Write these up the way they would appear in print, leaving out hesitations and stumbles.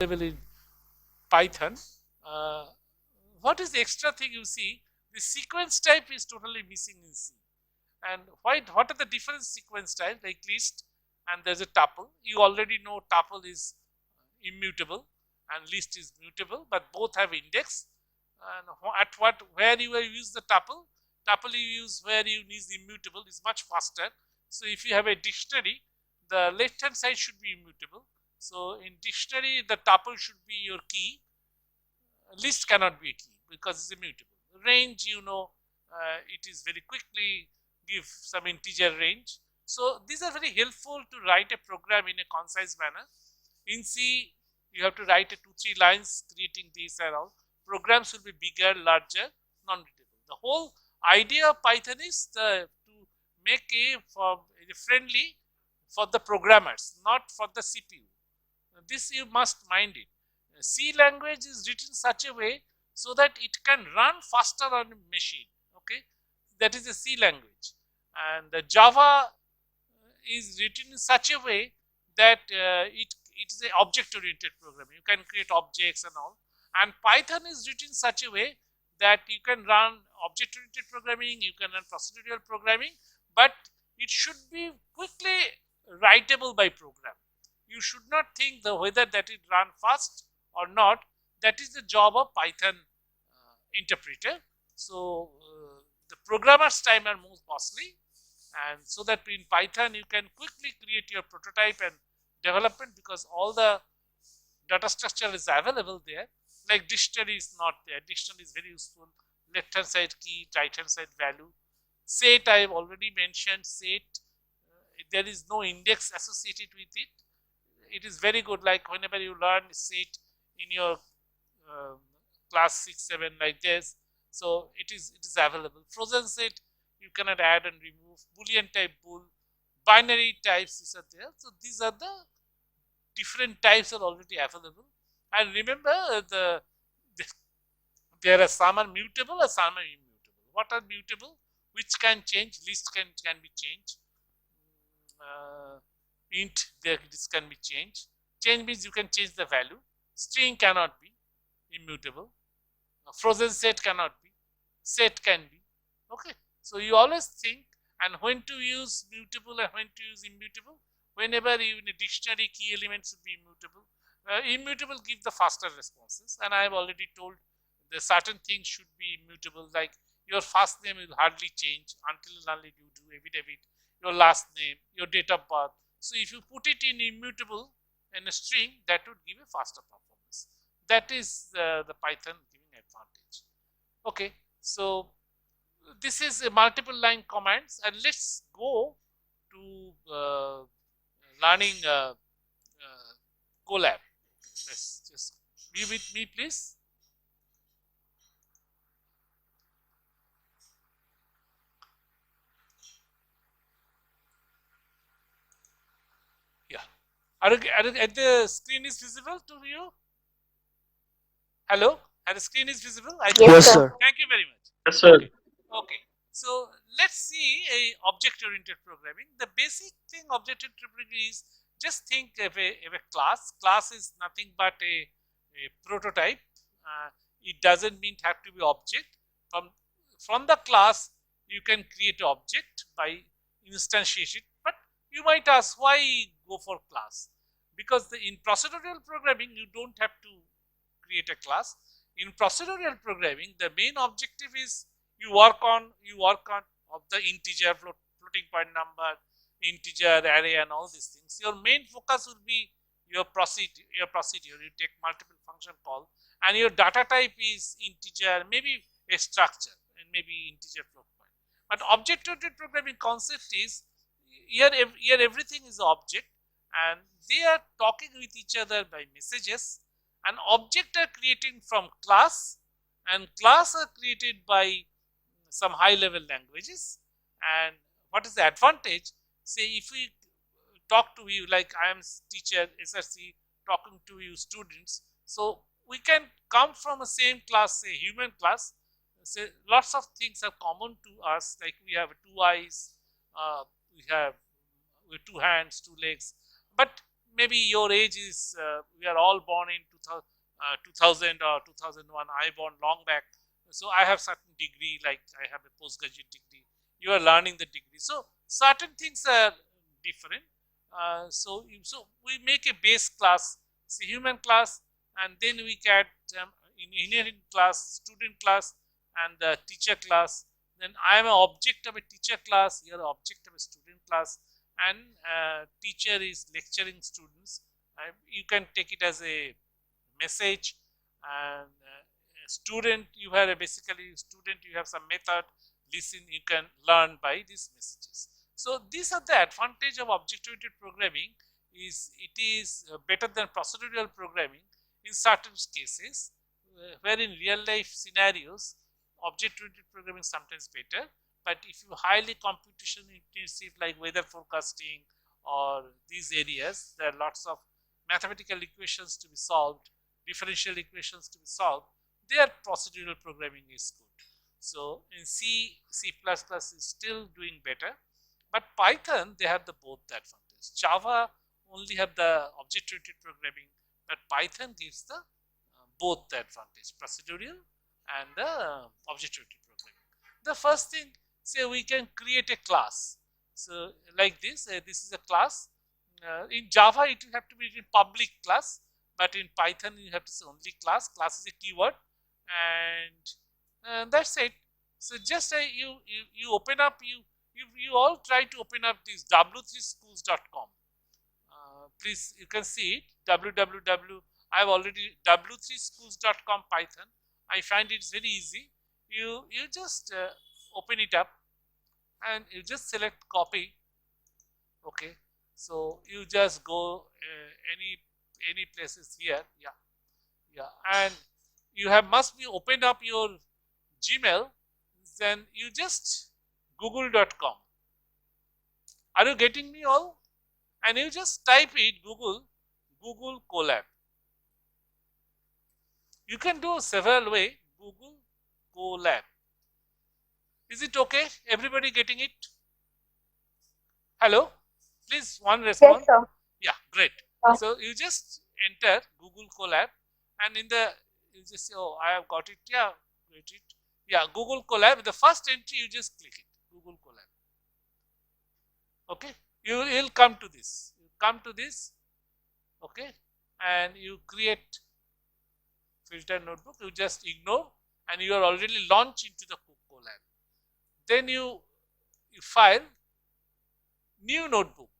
available in Python. Uh, what is the extra thing you see? The sequence type is totally missing in C. And what are the different sequence types like list and there's a tuple. You already know tuple is immutable and list is mutable, but both have index. And where you use the tuple you use where you need the immutable is much faster. So if you have a dictionary, the left hand side should be immutable. So in dictionary, the tuple should be your key. List cannot be a key because it's immutable. Range, it is very quickly give some integer range. So these are very helpful to write a program in a concise manner. In C, you have to write a 2-3 lines creating this and all. Programs will be bigger, larger, non-readable. The whole idea of Python is to make a friendly for the programmers, not for the CPU. This you must mind it. C language is written such a way so that it can run faster on a machine. Okay, that is a C language, and the Java is written in such a way that it is an object-oriented programming. You can create objects and all. And Python is written in such a way that you can run object-oriented programming, you can run procedural programming, but it should be quickly writable by program. You should not think whether that it run fast or not. That is the job of Python interpreter. So the programmer's time are more costly, and so that in Python you can quickly create your prototype and development because all the data structure is available there. Like dictionary is not there. Dictionary is very useful. Left hand side key, right hand side value. Set, I have already mentioned. Set, there is no index associated with it. It is very good. Like whenever you learn set in your class 6, 7 like this, so it is available. Frozen set, you cannot add and remove. Boolean type bool, binary types, these are there. So these are the different types are already available. And remember, there are some are mutable or some are immutable. What are mutable? Which can change? List can be changed. Int, this can be changed. Change means you can change the value. String cannot be immutable. Frozen set cannot be. Set can be. Okay. So you always think and when to use mutable and when to use immutable. Whenever you in a dictionary, key elements should be immutable. Immutable give the faster responses, and I have already told the certain things should be immutable, like your first name will hardly change until you do affidavit, your last name, your date of birth. So if you put it in immutable in a string, that would give a faster performance. That is the Python giving advantage. Okay, so this is a multiple line commands, and let's go to learning Colab. Let's just be with me, please. Yeah, are the screen is visible to you? Hello, and the screen is visible. Yes, sir. Thank you very much. Yes, sir. Okay. So let's see a object-oriented programming. The basic thing object-oriented programming is just think of a class. Class is nothing but a prototype. It doesn't mean have to be object. From the class, you can create an object by instantiation. But you might ask why go for class? Because in procedural programming, you don't have to create a class. In procedural programming, the main objective is you work on of the integer, floating point number, integer, array, and all these things. Your main focus will be your procedure. You take multiple function call, and your data type is integer, maybe a structure, and maybe integer float point. But object-oriented programming concept is here everything is object, and they are talking with each other by messages. An object are created from class, and class are created by some high level languages. And what is the advantage? Say if we talk to you, like I am teacher SRC talking to you students, so we can come from a same class, say human class. Say lots of things are common to us, like we have 2 eyes, we have 2 hands, 2 legs, but maybe your age is, we are all born in 2000 or 2001. I born long back. So I have certain degree, like I have a postgraduate degree. You are learning the degree. So certain things are different. So we make a base class, say human class, and then we get in engineering class, student class, and the teacher class. Then I am an object of a teacher class. You are an object of a student class, and teacher is lecturing students. You can take it as a message, and student, you have a basically student, you have some method, listen, you can learn by these messages. So these are the advantage of object oriented programming. Is it is better than procedural programming in certain cases, where in real life scenarios object oriented programming is sometimes better. But if you highly computation intensive, like weather forecasting or these areas, there are lots of mathematical equations to be solved, differential equations to be solved, their procedural programming is good. So in C, C++ is still doing better, but Python, they have the both the advantage. Java only have the object oriented programming, but Python gives the both the advantage, procedural and the object oriented programming. The first thing, say we can create a class. So like this is a class. In Java, it will have to be in public class, but in Python, you have to say only class. Class is a keyword, and that's it. So just you open up, you all try to open up this w3schools.com. Please, you can see it, www. I have already w3schools.com Python. I find it's very easy. You just open it up, and you just select copy. Okay, so you just go any places here. Yeah, and you have must be opened up your Gmail. Then you just google.com. Are you getting me all? And you just type it Google Colab. You can do several way. Google Colab. Is it okay? Everybody getting it? Hello? Please, one response. Yes, sir. Yeah, great. So you just enter Google Colab, and in the, you just say, oh, I have got it. Yeah, get it. Yeah, Google Colab. The first entry, you just click it. Google Colab. Okay, you'll come to this. You come to this. Okay, and you create filter notebook. You just ignore, and you are already launched into the Colab. Then you file new notebook.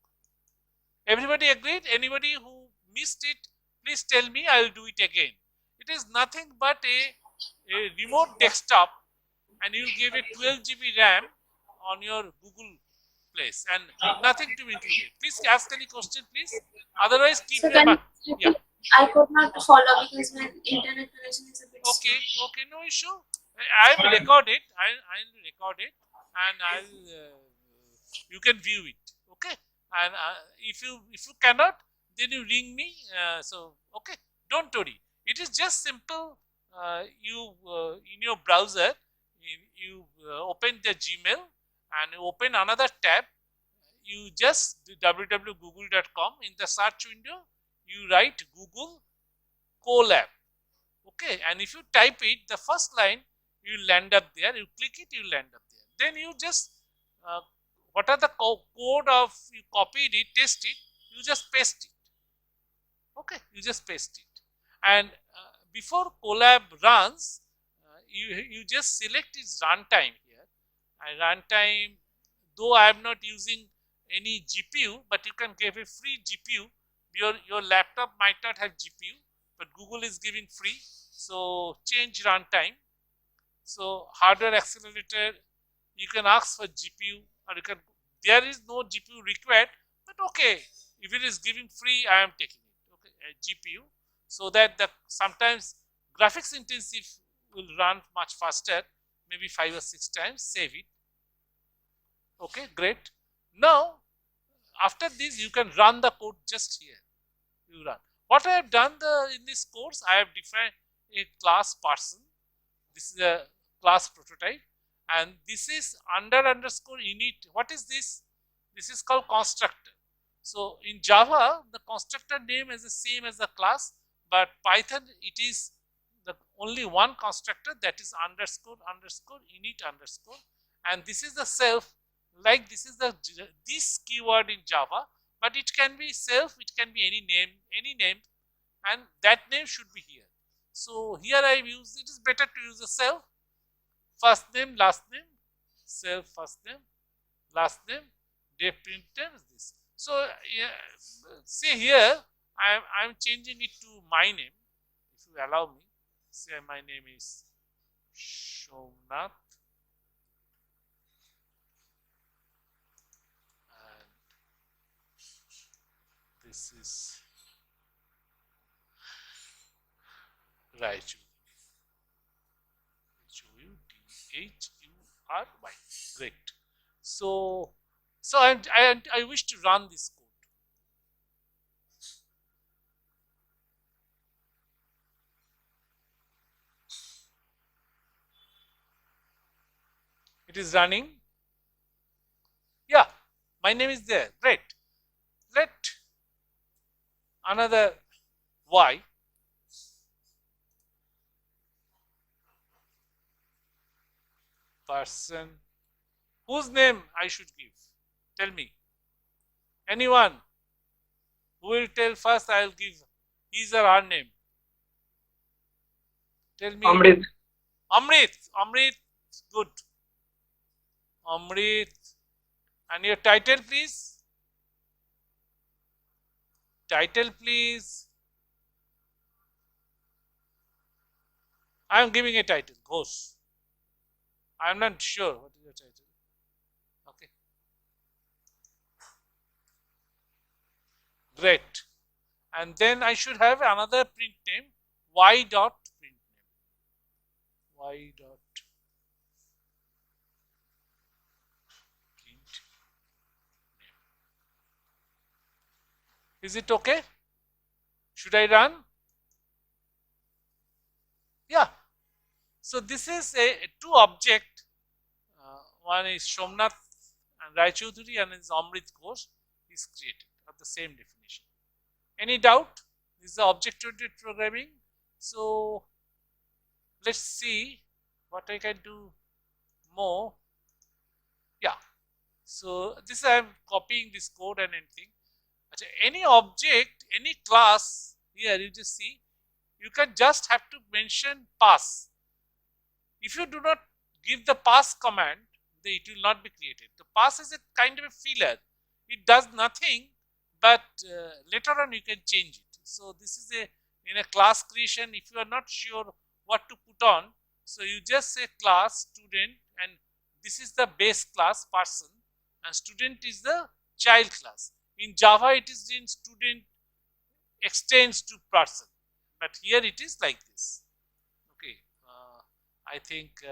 Everybody agreed? Anybody who missed it, please tell me, I will do it again. It is nothing but a remote desktop, and you give it 12 GB RAM on your Google place, and nothing to be included. Please ask any question, please. Otherwise, keep So your mind. yeah. I could not follow because my internet connection is a bit Okay, slow. okay, no issue. I will record it. I'll record it, and I'll you can view it. Okay, and if you cannot, then you ring me. So okay, don't worry. It is just simple. You in your browser, you open the Gmail and open another tab. You just do www.google.com. In the search window, you write Google Colab. Okay, and if you type it, the first line, you land up there. You click it, you land up there. Then you just what are the code of, you copied it, test it, you just paste it. Okay, you just paste it, and before Colab runs, you just select its runtime here. And runtime, though I am not using any GPU, but you can give a free GPU. Your laptop might not have GPU, but Google is giving free. So change runtime. So hardware accelerator, you can ask for GPU, or you can, there is no GPU required, but okay, if it is giving free, I am taking it. Okay, GPU, so that the sometimes graphics intensive will run much faster, maybe 5 or 6 times, save it. Okay, great. Now after this, you can run the code just here. You run. What I have done in this course, I have defined a class person. This is a class prototype, and this is under underscore init. What is this? This is called constructor. So in Java, the constructor name is the same as the class, but Python, it is the only one constructor, that is underscore underscore init underscore, and this is the self. Like this is the this keyword in Java, but it can be self, it can be any name, and that name should be here. So here I use, it is better to use a self, first name, last name, self, first name, last name, def printer is this. So yeah, say here I'm changing it to my name. If you allow me, say my name is Somnath, and this is Raichu. H-U-D-H-U-R-Y. Great. So, I wish to run this code. It is running. Yeah, my name is there. Great. Let another Y person. Whose name I should give? Tell me. Anyone who will tell first, I will give his or her name. Tell me. Amrit. Amrit. Amrit. Good. Amrit. And your title, please. Title, please. I am giving a title. Ghosh. I am not sure what is your title. Okay. Great. And then I should have another print name, y dot print name. Y dot print name. Is it okay? Should I run? Yeah. So this is a two object. One is Somnath and Raichaudhuri, and is Amrit Ghosh is created of the same definition. Any doubt? This is the object-oriented programming. So let's see what I can do more. Yeah. So this I am copying this code and anything. Any object, any class here, you just see, you can just have to mention pass. If you do not give the pass command, it will not be created. The pass is a kind of a filler. It does nothing, but later on you can change it. So this is a, in a class creation, if you are not sure what to put on, so you just say class student, and this is the base class person, and student is the child class. In Java, it is in student extends to person, but here it is like this. Okay, I think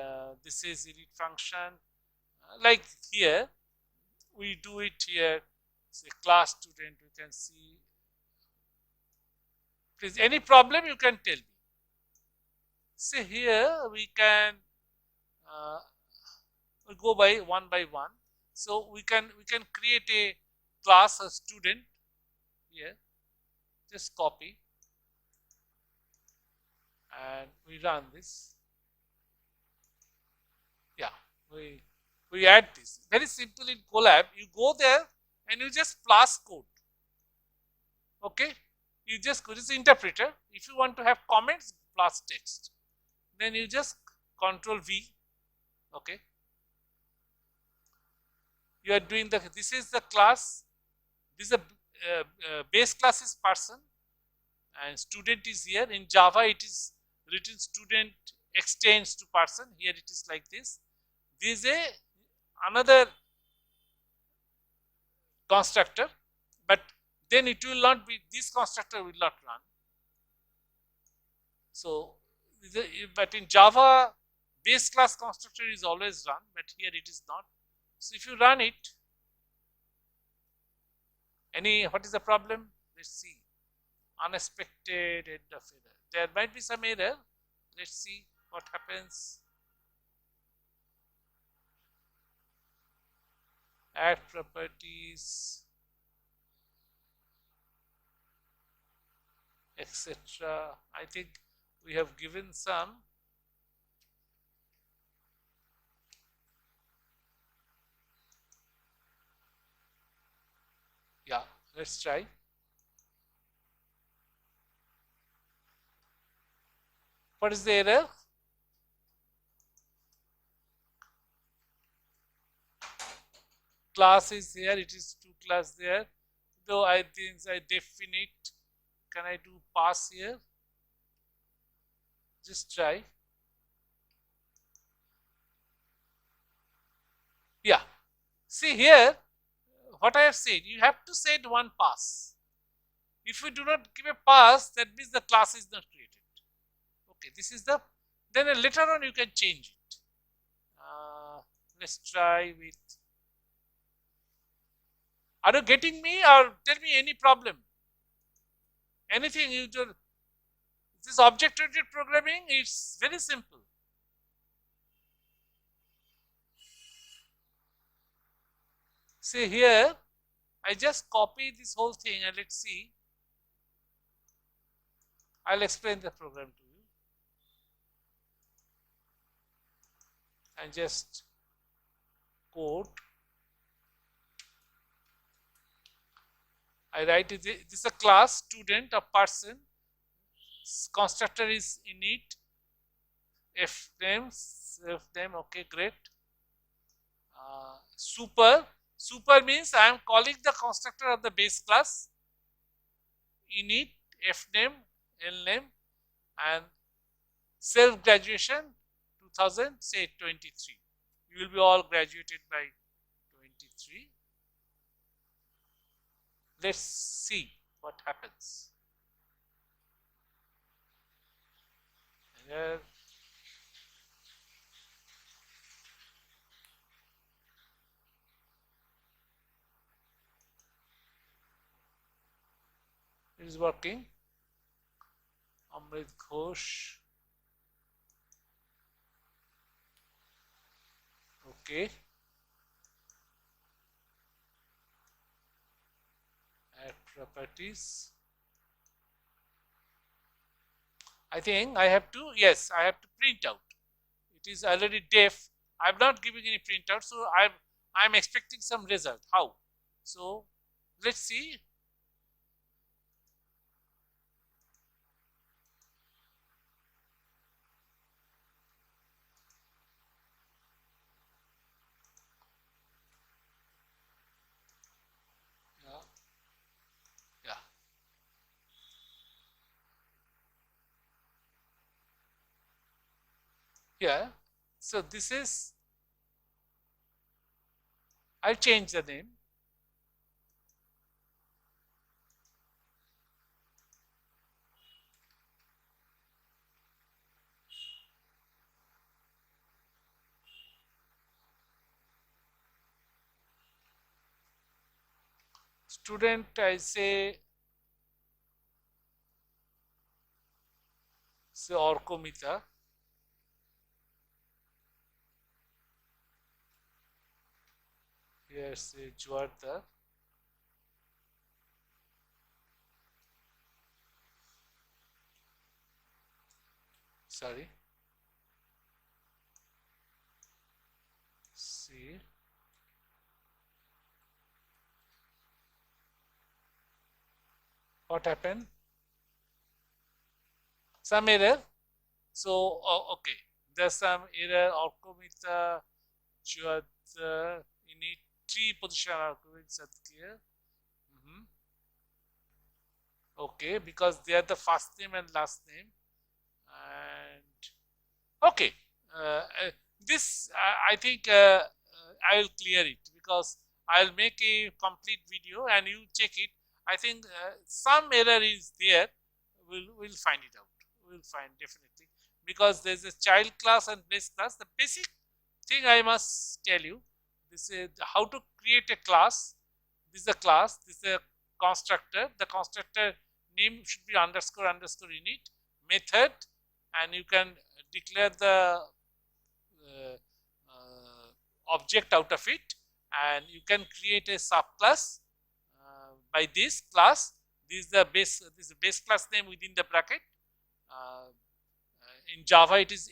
this is init function. Like here, we do it here. Say class student, we can see. Please, any problem you can tell me. Say here we can we go by one. So we can create a class, a student here. Just copy and we run this. Yeah, we add this. Very simple in Colab. You go there and you just plus code. Okay, you just go, this interpreter. If you want to have comments, plus text. Then you just Control V. Okay, you are doing the, this is the class, this is a base class is person, and student is here. In Java it is written student extends to person. Here it is like this. This is a another constructor, but then it will not be, this constructor will not run. So but in Java, base class constructor is always run, but here it is not. So if you run it, what is the problem? Let's see. Unexpected end of error. There might be some error. Let's see what happens. Add properties. etc. I think we have given some. Yeah, let's try. What is the error? Class is here, it is two class there. Though I think I definite. Can I do pass here? Just try. Yeah. See here, what I have said, you have to set one pass. If you do not give a pass, that means the class is not created. Okay, this is the, then later on you can change it. Let's try with, are you getting me or tell me any problem? Anything you do, this object-oriented programming is very simple. See here, I just copy this whole thing and let's see. I'll explain the program to you. And just code. I write it, this is a class, student, a person. Constructor is init, f name, okay, great. Super means I am calling the constructor of the base class. Init, f name, l name, and self graduation 2000, say 23. You will be all graduated by 23. Let's see what happens. Here, it is working. Amrit Ghosh. Okay. Add properties. I think I have to, yes, I have to print out. It is already def. I'm not giving any printout, so I'm expecting some result. How? So let's see. Yeah. Yeah. So this is, I'll change the name. Student, I say Orkomita. Here say Juarda. Sorry. See. What happened? Some error. So, okay. There's some error. Orkomita, Juarda, init 3 position arguments are here. Okay, because they are the first name and last name. And okay, this I think I will clear it because I'll make a complete video and you check it. I think some error is there. We'll find it out. We'll find definitely because there's a child class and base class. The basic thing I must tell you, this is how to create a class. This is a class. This is a constructor. The constructor name should be underscore underscore init method, and you can declare the object out of it, and you can create a subclass by this class. This is the base class name within the bracket. In Java, it is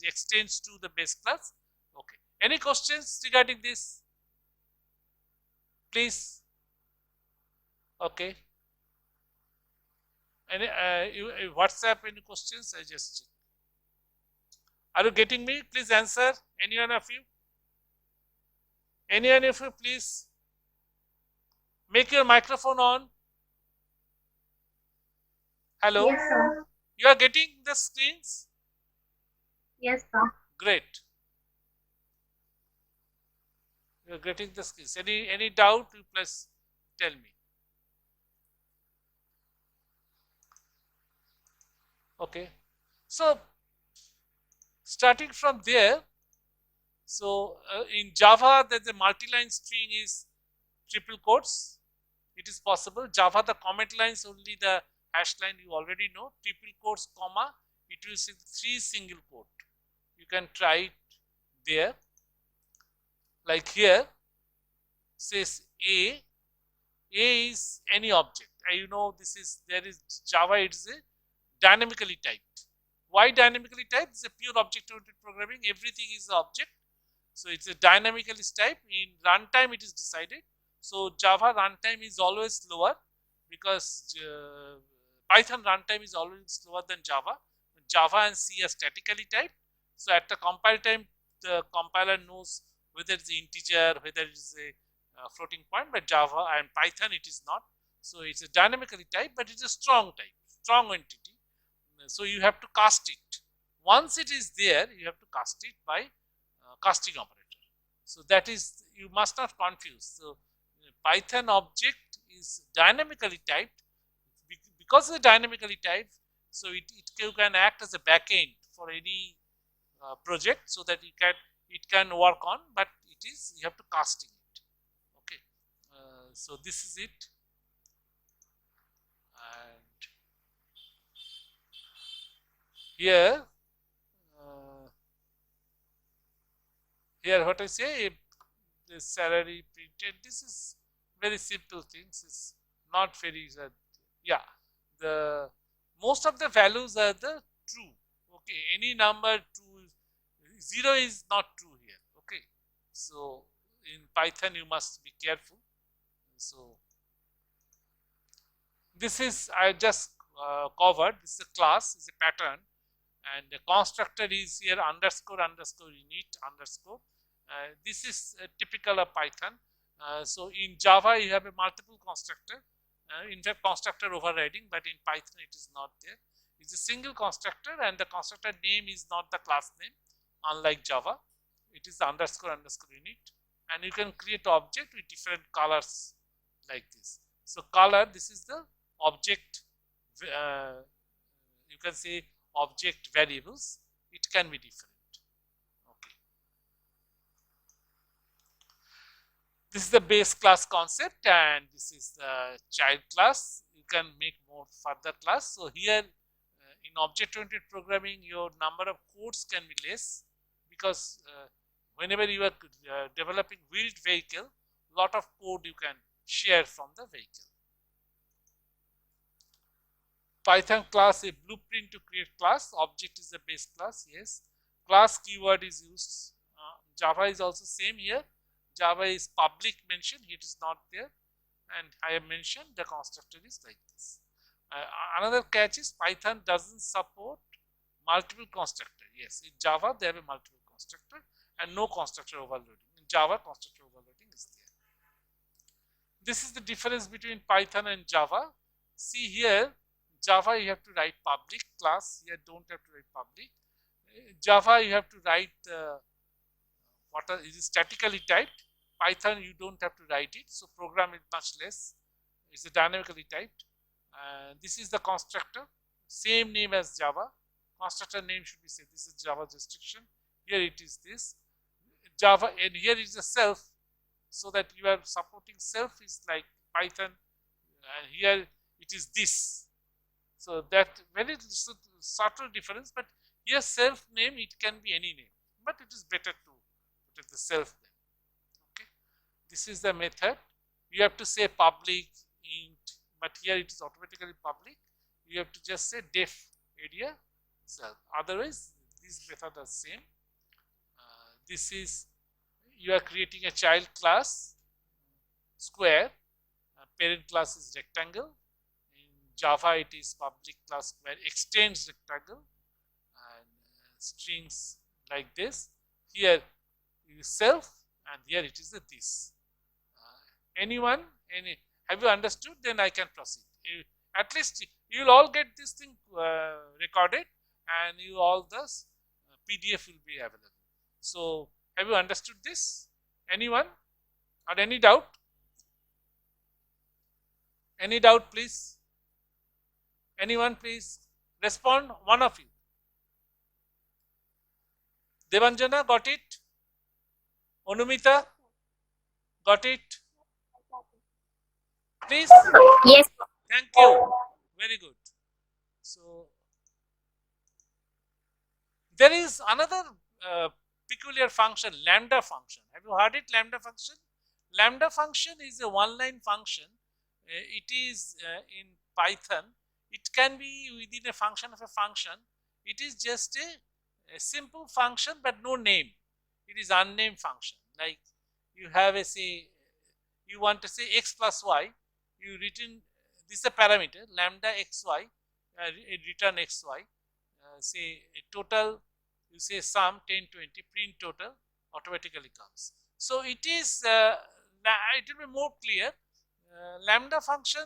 extends to the base class. Okay. Any questions regarding this? Please. Okay. Any WhatsApp? Any questions? I just check. Are you getting me? Please answer. Any one of you? Any one of you, please make your microphone on. Hello. Yes, sir. You are getting the screens? Yes, sir. Great. You are getting the screens. Any doubt? You please tell me. Okay. So starting from there, so in Java, the multi-line string is triple quotes. It is possible. Java, the comment lines only the hash line you already know. Triple quotes, comma, it will see 3 single quote. You can try it there. Like here, says A. A is any object. You know, there is Java, it is a dynamically typed. Why dynamically typed? It's a pure object-oriented programming. Everything is an object. So it's a dynamically typed. In runtime, it is decided. So Java runtime is always slower because Python runtime is always slower than Java. Java and C are statically typed. So at the compile time, the compiler knows whether it's integer, whether it's a floating point, but Java and Python it is not. So it's a dynamically typed, but it's a strong type, strong entity. So you have to cast it. Once it is there, you have to cast it by casting operator. So that is, you must not confuse. So Python object is dynamically typed. Because it's dynamically typed, so it can act as a backend for any project, so that it can work on, but you have to casting it. Okay. So this is it. And here, what I say, the salary printed, this is very simple things. It's not very, yeah, the most of the values are the true. Okay, any number true, 0 is not true here. Okay, so in Python you must be careful. So this is, I just covered, this is a class, is a pattern, and the constructor is here underscore underscore init underscore. This is typical of Python. So in Java you have a multiple constructor, in fact constructor overriding, but in Python it is not there. It's a single constructor, and the constructor name is not the class name, unlike Java. It is underscore underscore init, and you can create object with different colors like this. So color, this is the object, you can say object variables, it can be different. Okay. This is the base class concept, and this is the child class. You can make more further class. So here in object-oriented programming, your number of codes can be less, because whenever you are developing wheeled vehicle, lot of code you can share from the vehicle. Python class, a blueprint to create class. Object is the base class. Yes, class keyword is used. Java is also same here. Java is public mentioned, it is not there, and I have mentioned the constructor is like this. Another catch is Python doesn't support multiple constructor. Yes, in Java they have a multiple constructor and no constructor overloading. In Java, constructor overloading is there. This is the difference between Python and Java. See here, Java you have to write public class, here don't have to write public. Java you have to write it is statically typed. Python you don't have to write it, so program is much less. It's a dynamically typed. This is the constructor, same name as Java. Constructor name should be said. This is Java's restriction. Here it is this Java, and here is a self, so that you are supporting self is like Python, and here it is this. So that very subtle difference, but here self name it can be any name, but it is better to put the self name. Okay, this is the method. You have to say public int but here it is automatically public. You have to just say def area self. Otherwise, these methods are same. This is, you are creating a child class square, parent class is rectangle. In Java, it is public class square extends rectangle, and strings like this. Here is self, and here it is this. Anyone? Have you understood? Then I can proceed. At least you will all get this thing recorded, and you all this PDF will be available. So, have you understood this? Anyone? Or any doubt? Any doubt, please? Anyone, please respond. One of you. Devanjana, got it? Onumita, got it? Please? Yes. Thank you. Very good. So, there is another peculiar function, lambda function. Have you heard it, lambda function? Lambda function is a one-line function. It is in Python. It can be within a function of a function. It is just a simple function but no name. It is unnamed function. Like you have a say, you want to say x plus y, you written, this is a parameter, lambda xy, return xy, say a total, you say sum 10, 20, print total, automatically comes. So it is, it will be more clear. Lambda function,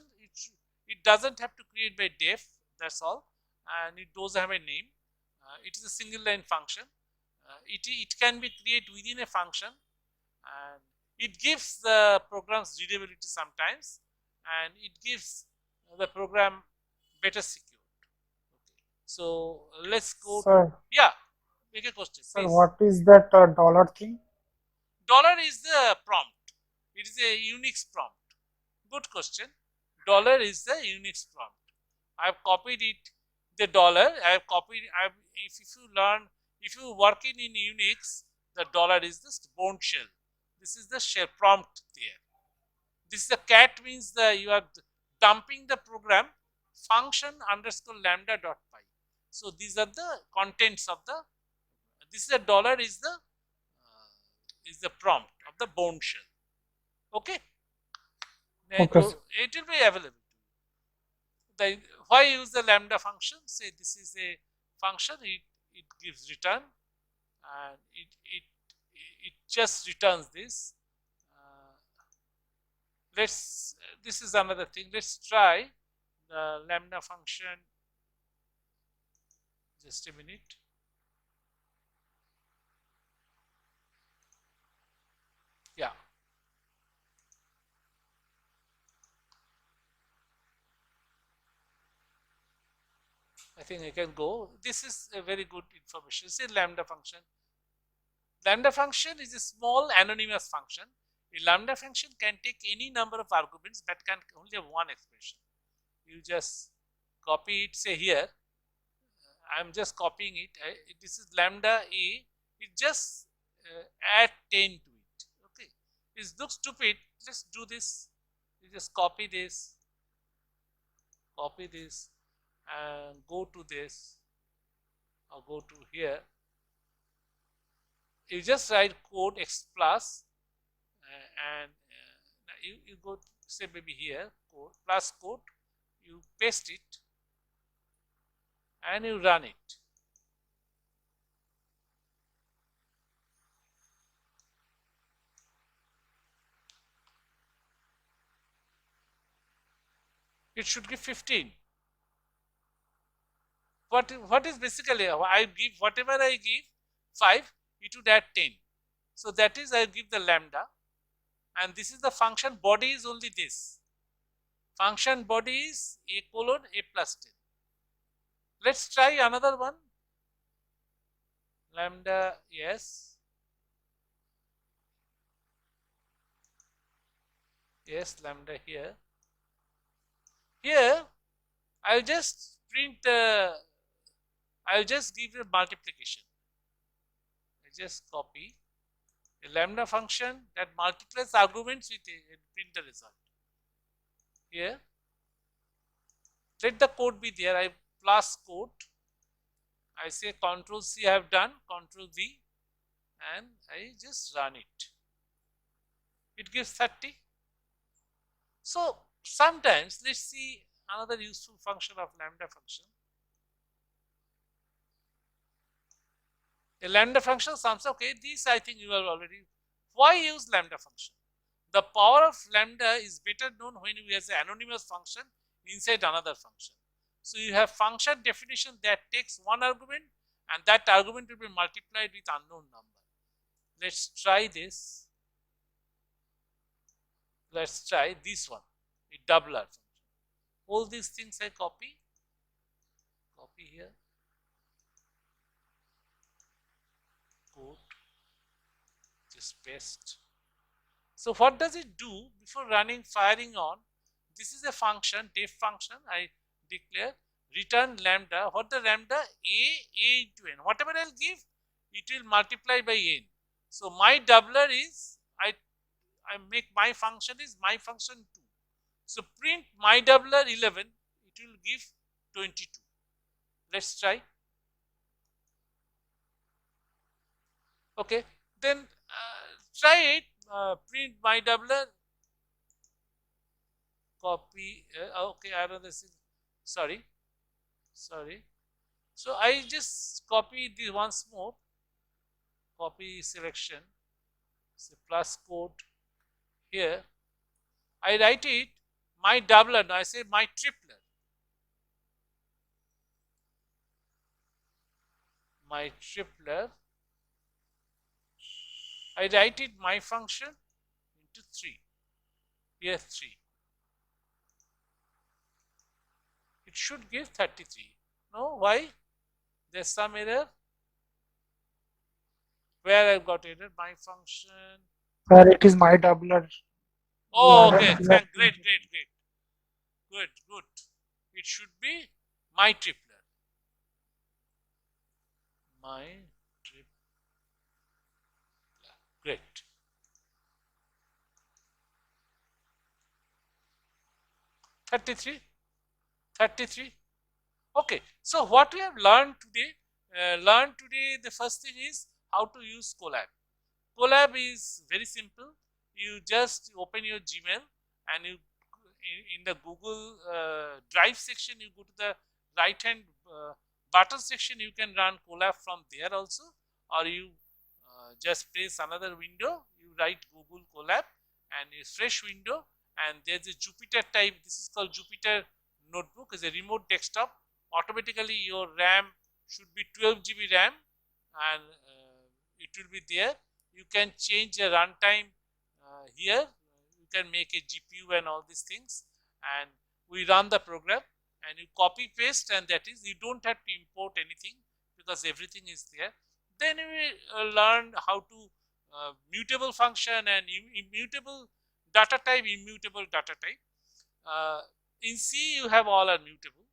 it doesn't have to create by def, that's all, and it doesn't have a name. It is a single line function. It can be created within a function, and it gives the program's readability sometimes, and it gives the program better secured. Okay. So let's go. Sir, Yeah, make a question. sir, Please. what is that dollar thing? Dollar is the prompt. It is a Unix prompt. Good question. Dollar is the Unix prompt. I have copied it. The dollar I have copied. If you learn, if you work in Unix, the dollar is the bourne shell. This is the shell prompt there. This is the cat, means the you are dumping the program function underscore lambda dot py. So these are the contents of the. This is the dollar is the prompt of the bourne shell. Okay. Okay. It will be available. Why use the lambda function? Say this is a function. It gives return, and it just returns this. This is another thing. Let's try the lambda function. Just a minute. Yeah. I think I can go. This is a very good information. Say lambda function. Lambda function is a small anonymous function. A lambda function can take any number of arguments but can only have one expression. You just copy it, say here. I am just copying it. This is lambda a. It just add 10 to it. Okay. It looks stupid. Let's do this. You just copy this, and go to this, or go to here. You just write code x plus, and you go to, say maybe here code plus code, you paste it and you run it. It should give 15. What is basically, I give whatever I give 5, it would add 10. So that is, I give the lambda, and this is the function body is only this. Function body is a colon a plus 10. Let's try another one. Lambda, yes. Yes, lambda here. Here, I'll just print, I'll just give a multiplication. I just copy a lambda function that multiplies arguments with a print the result. Here, let the code be there. I plus code, I say Control C, I have done, Control V, and I just run it. It gives 30. So sometimes let's see another useful function of lambda function. A lambda function sums, okay, these I think you have already. Why use lambda function? The power of lambda is better known when you have an anonymous function inside another function. So you have function definition that takes one argument and that argument will be multiplied with unknown number. Let's try this. Let's try this one, a doubler function. All these things I copy here, code, just paste. So what does it do before firing on? This is a function, def function. I declare return lambda. What the lambda? A into n. Whatever I'll give, it will multiply by n. So my doubler is, I make my function is my function 2. So print my doubler 11, it will give 22. Let's try. Okay, then try it. Print my doubler, copy. Okay, another thing. Sorry. So I just copy this once more. Copy selection. Say plus code here. I write it my doubler. Now I say my tripler. My tripler. I write it my function into 3. Here 3. It should give 33. No, why? There's some error. Where I've got error? My function. Where it is my doubler. Oh, okay. Great. Good. It should be my tripler. My tripler. Great. $33. Okay. So what we have learned today? The first thing is how to use Colab. Colab is very simple. You just open your Gmail and you in the Google Drive section, you go to the right hand button section, you can run Colab from there also, or you just press another window, you write Google Colab and a fresh window, and there's a Jupyter type. This is called Jupyter Notebook, is a remote desktop. Automatically your RAM should be 12 GB RAM and it will be there. You can change the runtime here. You can make a GPU and all these things, and we run the program and you copy paste, and that is, you don't have to import anything because everything is there. Then we learn how to mutable function and immutable data type, immutable data type. In C you have all are mutable,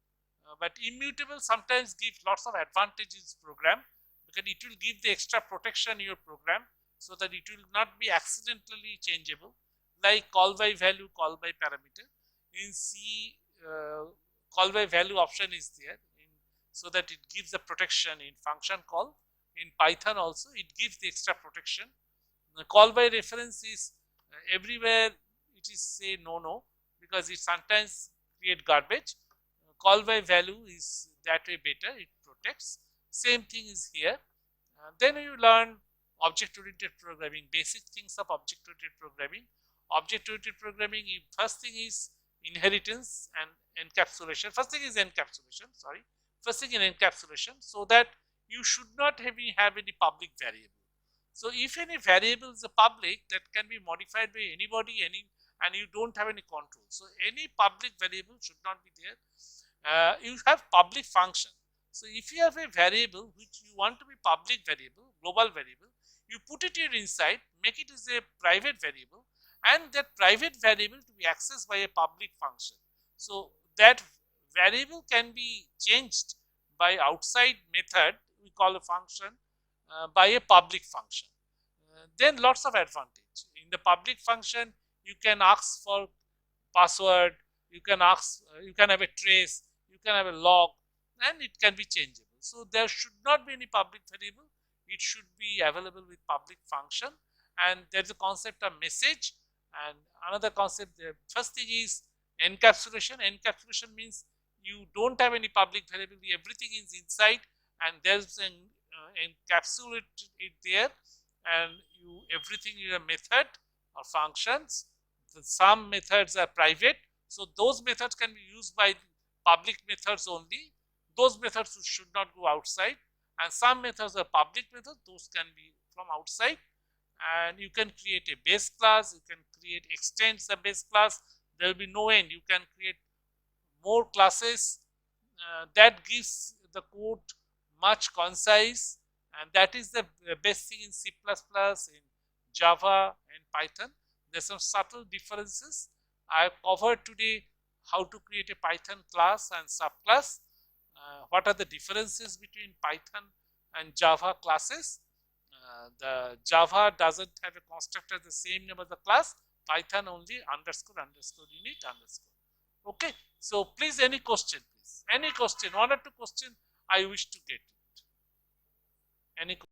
but immutable sometimes gives lots of advantages program because it will give the extra protection in your program so that it will not be accidentally changeable, like call by value, call by parameter. In C, call by value option is there so that it gives the protection in function call. In Python also it gives the extra protection. The call by reference is everywhere it is say no because it sometimes create garbage. Call by value is that way better, it protects. Same thing is here. Then you learn object-oriented programming, basic things of object-oriented programming. Object-oriented programming, first thing is inheritance and encapsulation. First thing is encapsulation, so that you should not have any public variable. So if any variable is a public, that can be modified by anybody, and you don't have any control. So any public variable should not be there. You have public function. So if you have a variable which you want to be public variable, global variable, you put it here inside, make it as a private variable, and that private variable to be accessed by a public function. So that variable can be changed by outside method, we call a function, by a public function. Then lots of advantage. In the public function, you can ask for password, you can have a trace, you can have a log, and it can be changeable. So there should not be any public variable. It should be available with public function. And there's a concept of message, and another concept. The first thing is encapsulation. Encapsulation means you don't have any public variable, everything is inside, and there's an encapsulate it there, and you everything is a method or functions. Some methods are private, so those methods can be used by public methods only. Those methods should not go outside, and some methods are public methods, those can be from outside. And you can create a base class, you can create extends the base class, there will be no end. You can create more classes. That gives the code much concise, and that is the best thing in C++, in Java and Python. There's some subtle differences. I have covered today how to create a Python class and subclass. What are the differences between Python and Java classes? The Java doesn't have a constructor the same name as the class. Python only underscore underscore unit underscore. Okay. So please, any question, please. Any question, one or two question I wish to get it. Any question?